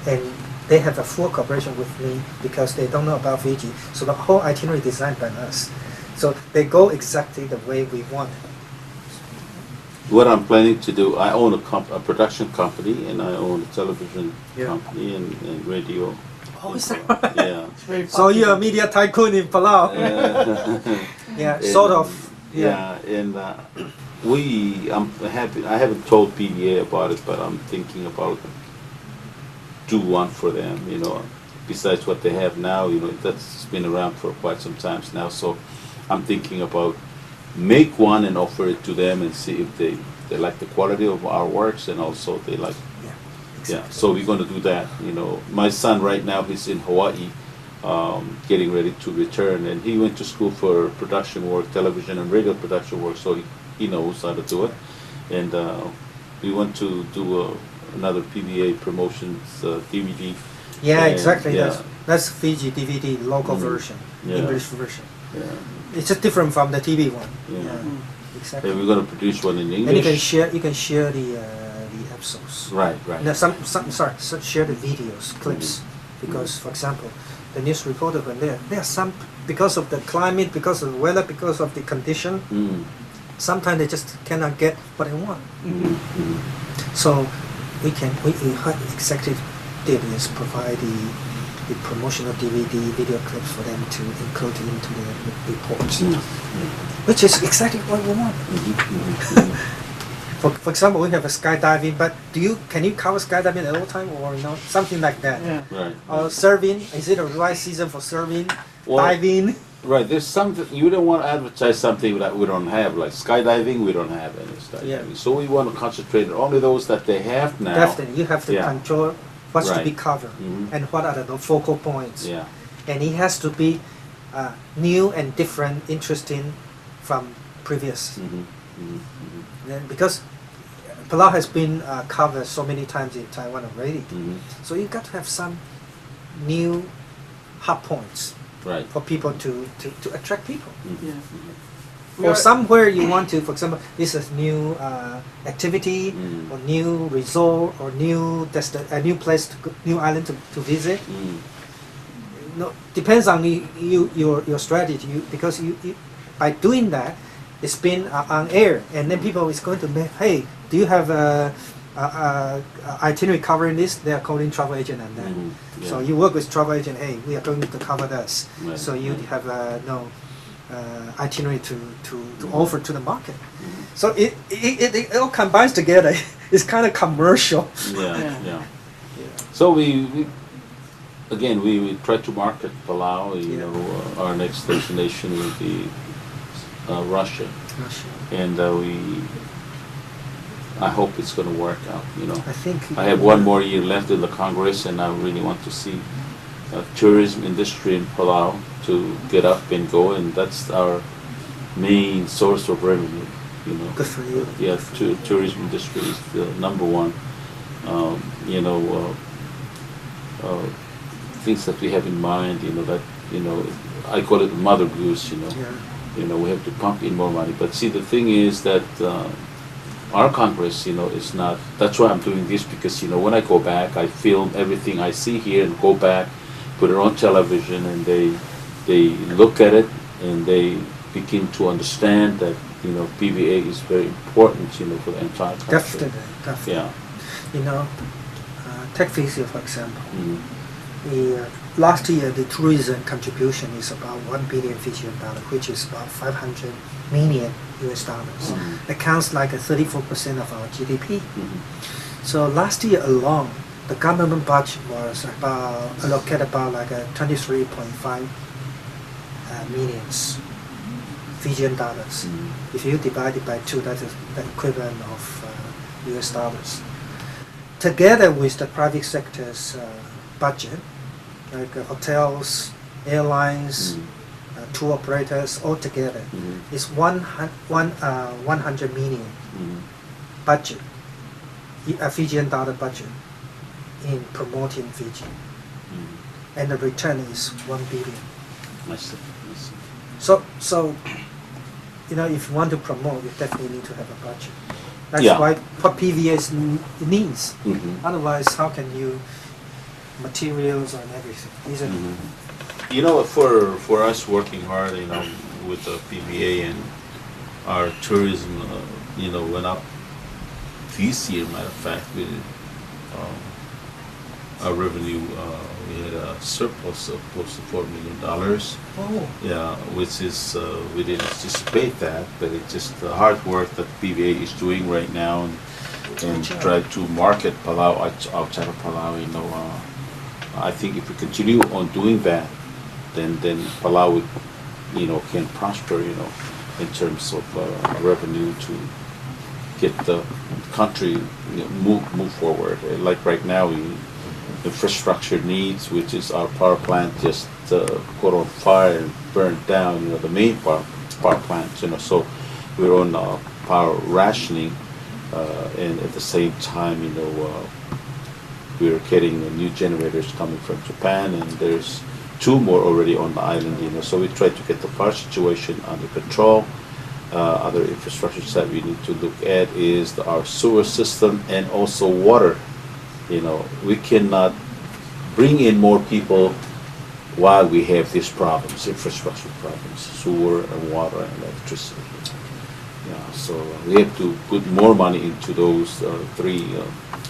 And they have a full cooperation with me because they don't know about Fiji. So the whole itinerary designed by us. So they go exactly the way we want. What I'm planning to do, I own a production company, and I own a television Yeah. company and radio. Oh, is that right? Yeah. It's very So you're a popular. media tycoon in Palau. Yeah, sort of. Yeah, and I'm happy. I haven't told PBA about it, but I'm thinking about do one for them. Besides what they have now, that's been around for quite some times now. So I'm thinking about make one and offer it to them and see if they like the quality of our works, and also they like. Yeah, Yeah, exactly. so we're going to do that. My son right now, he's in Hawaii, getting ready to return, and he went to school for production work, television and radio production work, so he knows how to do it. And we want to do another PBA promotions DVD. Yeah, And, exactly. yeah. That's Fiji DVD local version, Yeah. English version. Yeah, It's just different from the TV one. yeah. Exactly. And we're going to produce one in And you can English. share the episodes. Right, right. No, share the videos, clips, because for example, the news reporter when there are some, because of the climate, because of the weather, because of the condition, Mm. sometimes they just cannot get what they want. Mm. So we what executive did is provide the promotional DVD video clips for them to include into the reports, which is exactly what we want. For example, we have a skydiving, but can you cover skydiving at all time or something like that? Yeah. Right. Surfing, is it a right season for surfing? Well, Diving? Right, there's something, you don't want to advertise something that we don't have, like skydiving, we don't have any skydiving. Yeah. So we want to concentrate on only those that they have now. Definitely, you have to Yeah. control what's to be Right. covered Mhm. and what are the focal points. Yeah, And it has to be new and different, interesting from previous. Then because Palau has been covered so many times in Taiwan already, so you got to have some new hot points right. for people to attract people. Yeah. Or somewhere you want to, for example, this is new activity Mm. or new resort or new a new place, new island to visit. No, depends on your strategy. Because by doing that, it's been on air, and then people is going to make, hey, do you have a itinerary covering this? They are calling travel agent and then. Yeah. So you work with travel agent. Hey, we are going to cover this. Right. So you have itinerary to offer to the market. So it all combines together. It's kind of commercial. Yeah, Yeah. yeah. So we again we try to market Palau. You Yeah. know, our next destination will be Russia, and I hope it's going to work out. You know, I think I have one more year left in the Congress, and I really want to see tourism industry in Palau to get up and go, and that's our main source of revenue. You know, Good for you. yeah, tourism industry is the number one. You know, things that we have in mind. You know that I call it mother goose. You know, Yeah. we have to pump in more money. But see, the thing is that our Congress, is not. That's why I'm doing this, because when I go back, I film everything I see here and go back, put it on television, and they look at it and they begin to understand that PVA is very important, for the entire country. Definitely. Yeah. Take Fiji for example. Mhm. Last year, the tourism contribution is about 1 billion Fijian dollar, which is about 500 million US dollars. Mhm. Accounts like 34% of our GDP. Mhm. So last year alone, the government budget was allocated about 23.5 millions Fijian dollars. Mhm. If you divide it by 2, that is the equivalent of US dollars. Together with the private sector's budget, like hotels, airlines, tour operators, all together, Mhm. is 100 million Mhm. budget, a Fijian dollar budget in promoting Fiji. Mhm. And the return is 1 billion. I see. So if you want to promote, you definitely need to have a budget. That's Yeah. why what PVA needs. Mhm. Otherwise, how can you materials and everything, isn't it? Mhm. For us working hard, with the PVA and our tourism, went up this year. Matter of fact, our revenue, we had a surplus of close to $4 million. Oh, Yeah, which is we didn't anticipate that, but it's just the hard work that PVA is doing right now, and job. try to market Palau outside of Palau. I think if we continue on doing that, then Palau can prosper, in terms of revenue to get the country move forward. Like right now, infrastructure needs, which is our power plant just caught on fire and burned down. The main power plant. So we're on power rationing, and at the same time, we're getting new generators coming from Japan, and there's 2 more already on the island. So we try to get the power situation under control. Other infrastructures that we need to look at is our sewer system and also water. We cannot bring in more people while we have these problems, infrastructure problems, sewer and water and electricity. So we have to put more money into those 3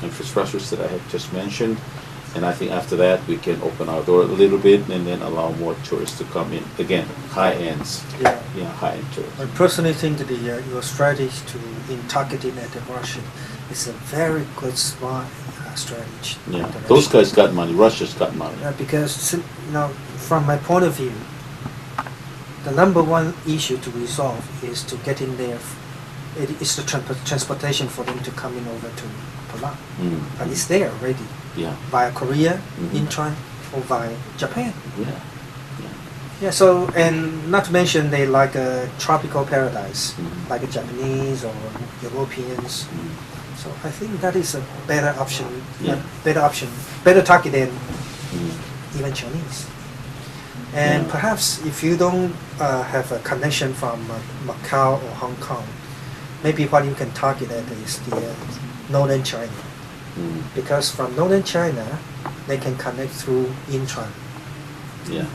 infrastructures that I have just mentioned. And I think after that we can open our door a little bit and then allow more tourists to come in. Again, high-ends. yeah. High-end tourists. I personally think that your strategy in targeting at the Russian is a very good, smart strategy. Yeah, those guys got money. Russia's got money. Because from my point of view, the number one issue to resolve is to get in there. It is the transportation for them to come in over to Palau. But it's there already. Yeah. Via Korea, Mhm. Incheon, or via Japan. Yeah. Yeah, so, and not to mention they like a tropical paradise, Mhm. like a Japanese or Europeans. Mm. So I think that is a better option, Yeah. better target than Mm. even Chinese. And Yeah. perhaps if you don't have a connection from Macau or Hong Kong, maybe what you can target at is the northern China. Mm. Because from northern China, they can connect through Incheon, Yeah.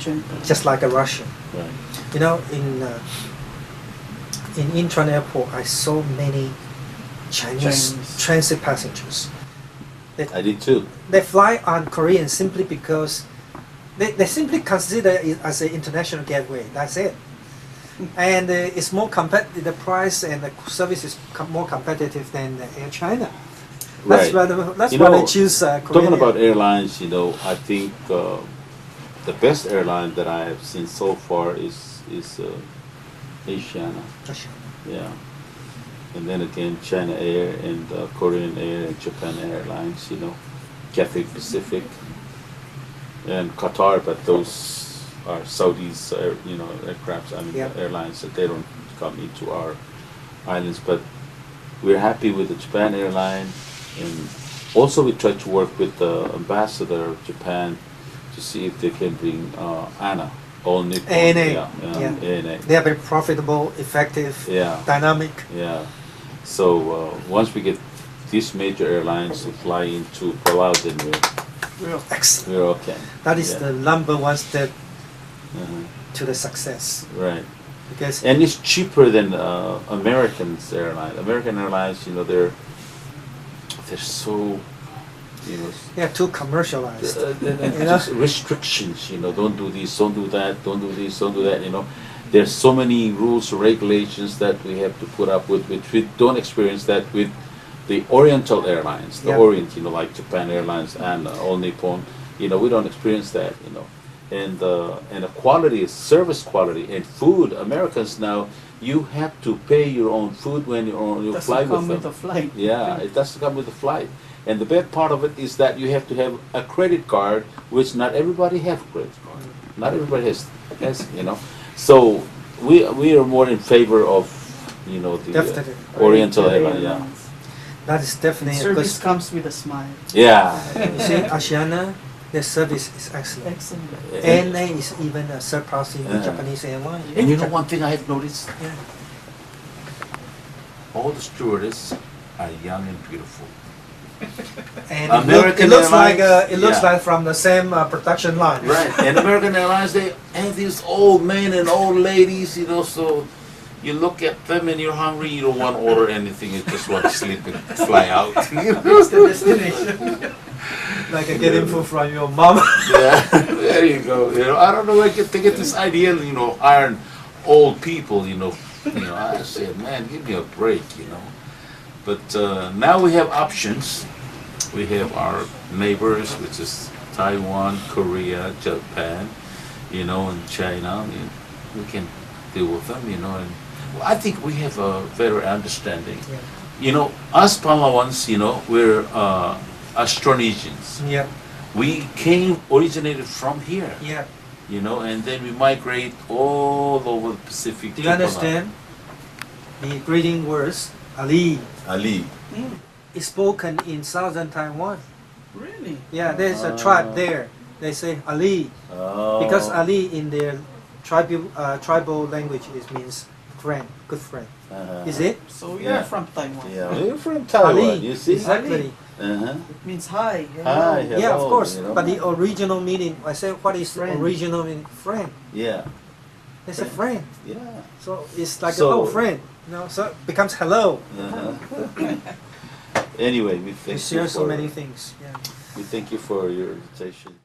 just like a Russian. Right. You know, in Incheon Airport, I saw many Chinese transit passengers. I did too. They fly on Korean simply because they simply consider it as an international gateway. That's it. And it's more the price and the service is more competitive than Air China. That's Right. that's You why know, they choose Korean. Talking about airlines, you know, I think the best airline that I have seen so far is Asiana. Yeah. And then again, China Air and Korean Air and Japan Airlines, you know, Cathay Pacific and Qatar, but those are Saudis, you know, aircrafts, I mean, Yeah. airlines that they don't come into our islands. But we're happy with the Japan airline, and also we try to work with the ambassador of Japan to see if they can bring ANA, all Nippon. ANA, Yeah, yeah. ANA. They are very profitable, effective, Yeah. dynamic. Yeah. So once we get these major airlines to fly into Palau, then Excellent. we're okay. That is Yeah. the number one step Uh-huh. to the success. Right. Because And it's cheaper than American's airline. American Airlines, you know, they're so, you know, they are too commercialized. and You know? just restrictions, you know, don't do this, don't do that, don't do this, don't do that, you know. There's so many rules, regulations that we have to put up with, which we don't experience that with the Oriental airlines, the Yeah. Orient, you know, like Japan Airlines and All Nippon, you know, we don't experience that, you know. And the quality is service quality and food. Americans now, you have to pay your own food when you fly with them. with the flight. Yeah, it doesn't come with the flight. And the bad part of it is that you have to have a credit card, which not everybody have a credit card. Not everybody has, you know. So we are more in favor of, you know, the Definitely. Oriental airline. Yeah. That is definitely a good. Service comes with a smile. Yeah. You see, Asiana, their service is excellent. Excellent. ANA is even surpassing the Yeah. Japanese airline. And you know one thing I have noticed? Yeah. All the stewardesses are young and beautiful. And American it looks Airlines, like yeah. like from the same production line. Right. And American Airlines, they have these old men and old ladies, you know, so you look at them and you're hungry, you don't want to order anything, you just want to sleep and fly out. It's the destination. Like getting food from your mom. Yeah, there you go. You know, I don't know where to get this idea, you know, iron old people, you know. I said, man, give me a break, you know. But now we have options. We have our neighbors, which is Taiwan, Korea, Japan, you know, and China. We can deal with them, you know. And I think we have a better understanding. Yeah. You know, us Palawans, you know, we're Austronesians. Yeah. We originated from here, Yeah. you know, and then we migrate all over the Pacific. Do to you Palau. understand? The greeting words, Ali, Ali. is spoken in southern Taiwan. Really? Yeah, there's a tribe there. They say Ali Oh. because Ali in their tribal language means friend, good friend. Is it? So you're Yeah. from Taiwan. Yeah, we're from Taiwan, Ali, you see? exactly. Uh-huh. It means hi. Hello. Hi, Yeah, of hello, course. you know. But the original meaning, I say, what is Friend. original meaning? Friend. Yeah, It's a friend. yeah. So it's like So- oh friend. So it becomes hello. Uh-huh. Anyway, we We thank share you so for, many things. Yeah. we thank you for your invitation.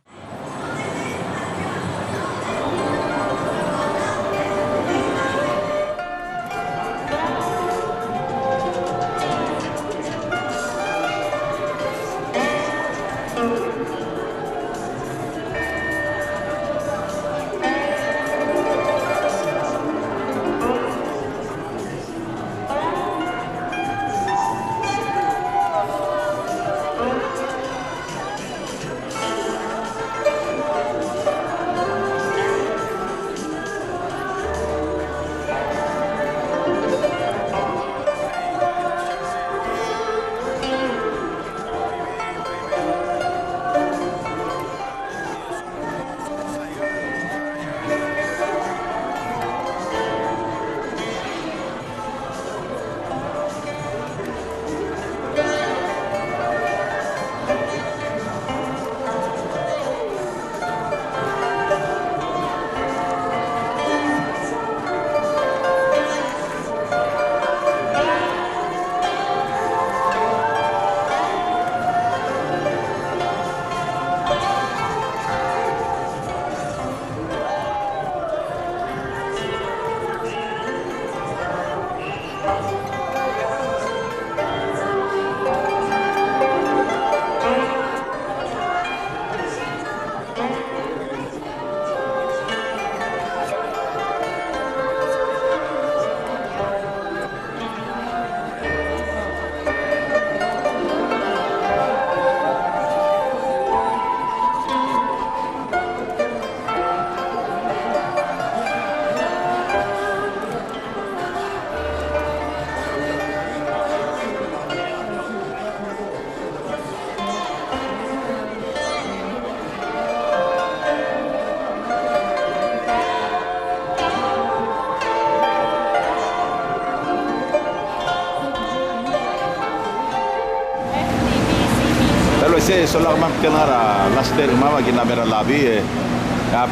so lang ma'am tinara last day mama ginamera labi.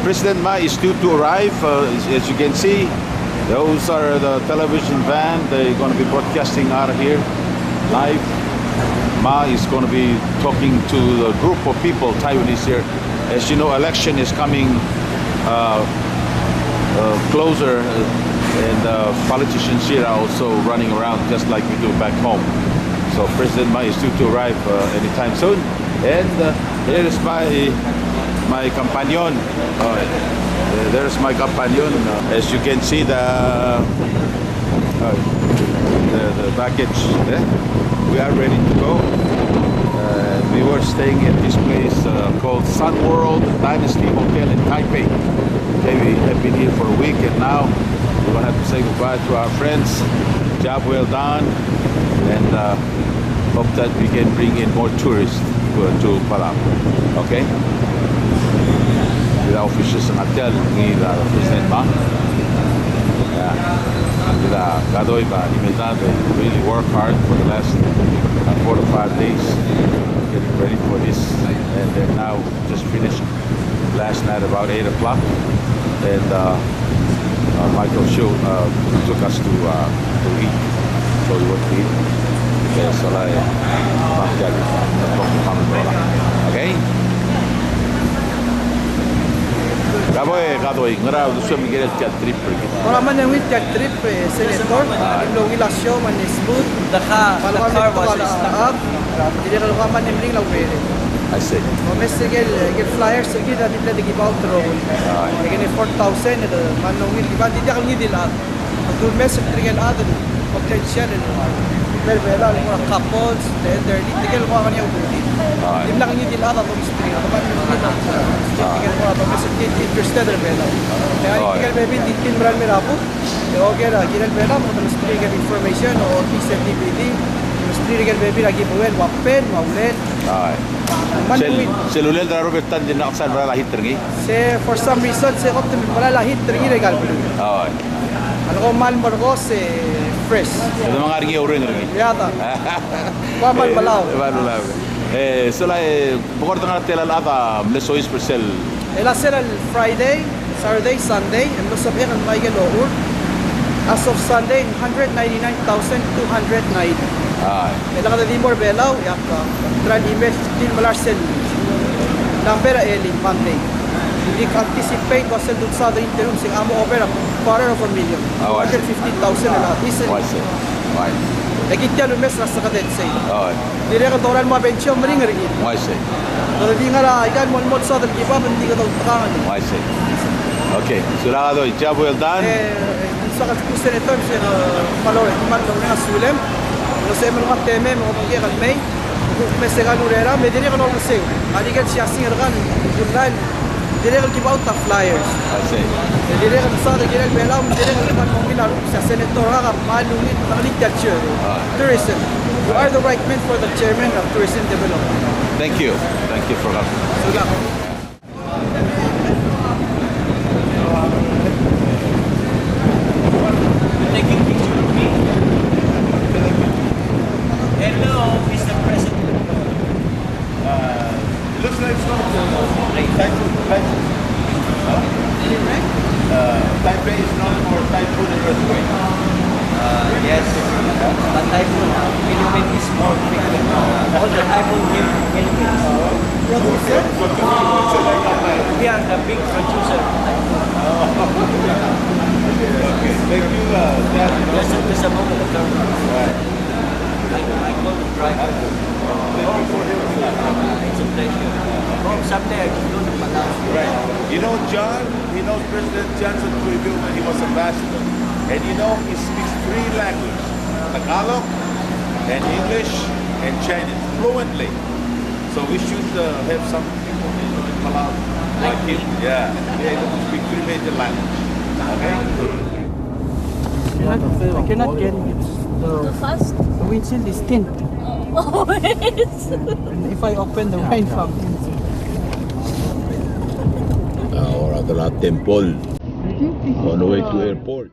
President Ma is due to arrive. As you can see, those are the television van. They're going to be broadcasting out of here live. Ma is going to be talking to the group of people, Taiwanese here. As you know, election is coming closer, and politicians here are also running around just like we do back home. So President Ma is due to arrive anytime soon. And here is my companion. There's my companion. As you can see, the baggage. We are ready to go. We were staying at this place called Sun World Dynasty Hotel in Taipei. Okay, we have been here for a week, and now we're gonna have to say goodbye to our friends. Job well done, and hope that we can bring in more tourists to Palau. Okay. Kita officials ng hotel ni President Ma. Kita gadoy ba imedade really work hard for the last 4 to 5 days getting ready for this, and then now just finished last night about 8 o'clock, and Michael Show took us to eat, so we went to eat. Okay, so okay. Gadoy, ngara gusto mi geret kat trip pergi. Orang mana yang wit trip senator, lo wilasyo man smooth. Car was start. Jadi kalau kamu mana yang lau bere. I see. Mesti gel flyers lagi dah di give out roll. Lagi 4,000 itu mana wit di bandi dia kalau ni dilat. Untuk message trigger ada potential itu. Berbeda dengan couples, elderly, tigil mo kanya ubuti. Yung lang ni dilat atau istri, atau kan yung tigil mo atau message interested berbeda. Kaya tigil baby din beran merapu. Okay lah, tigil beda mo terus trigger information o TCTVD. Tigil baby lagi buel, wapen, maulen. Seluler daro betan din aksan para lahit tergi. For some reason, optim para lahit tergi regal bulu. Ano ko man mo ko fresh. Ito mga ringi urin ringi. Yata. Paman balaw. Balaw. Sila bukod tengah tela lata mlesois persel. Ela sera Friday, Saturday, Sunday, and lo sabi ang may galoor. As of Sunday, 199,290. Ela kada di more belaw, yaka. Tran email din malarsel. Number eli Monday. We anticipate was sent to the interim sing amo over a $250,000 na diesel. Why? Lagi tiyan mes rasa ka det say. Dire ka doran mo benchyo mring ringi. Why say? Dole di nga ra ikan mo sa dal giba hindi ka daw takangan. Why say? Okay, surado job well done. Sa ka senator sa palor man daw na sulem. No se mo ka teme mo mo ka may. May se ganurera, me dire ka no say. Ali ka siya singan gulal. Dire ka give out the flyers. I see. Dire ka sa de dire bela dire ka man mo milaro sa senator ka malungit na literature. Tourism. You are the right man for the chairman of tourism development. Thank you for coming. Taking picture of me. Hello, Mr. President. It looks like it's not typhoon. Taipei is known for typhoon and earthquake. Yes, but typhoon, Philippines is more frequent. All the typhoon came from Philippines. We are the big producer of typhoon. Okay, thank you, Dad. There's a moment of government. Right. I call the driver. It's a pleasure. Someday I can go to Palau. Right. You know John? He knows President Johnson Puibil when he was ambassador. And you know he speaks 3 languages. Tagalog, and English, and Chinese fluently. So we should have some people in Palau like him. Yeah. Be able to speak 3 major languages. Okay? I cannot get it. Too fast? The windshield is thin. Always. And if I open the wine fountain. Ahora de la temple on the way to airport.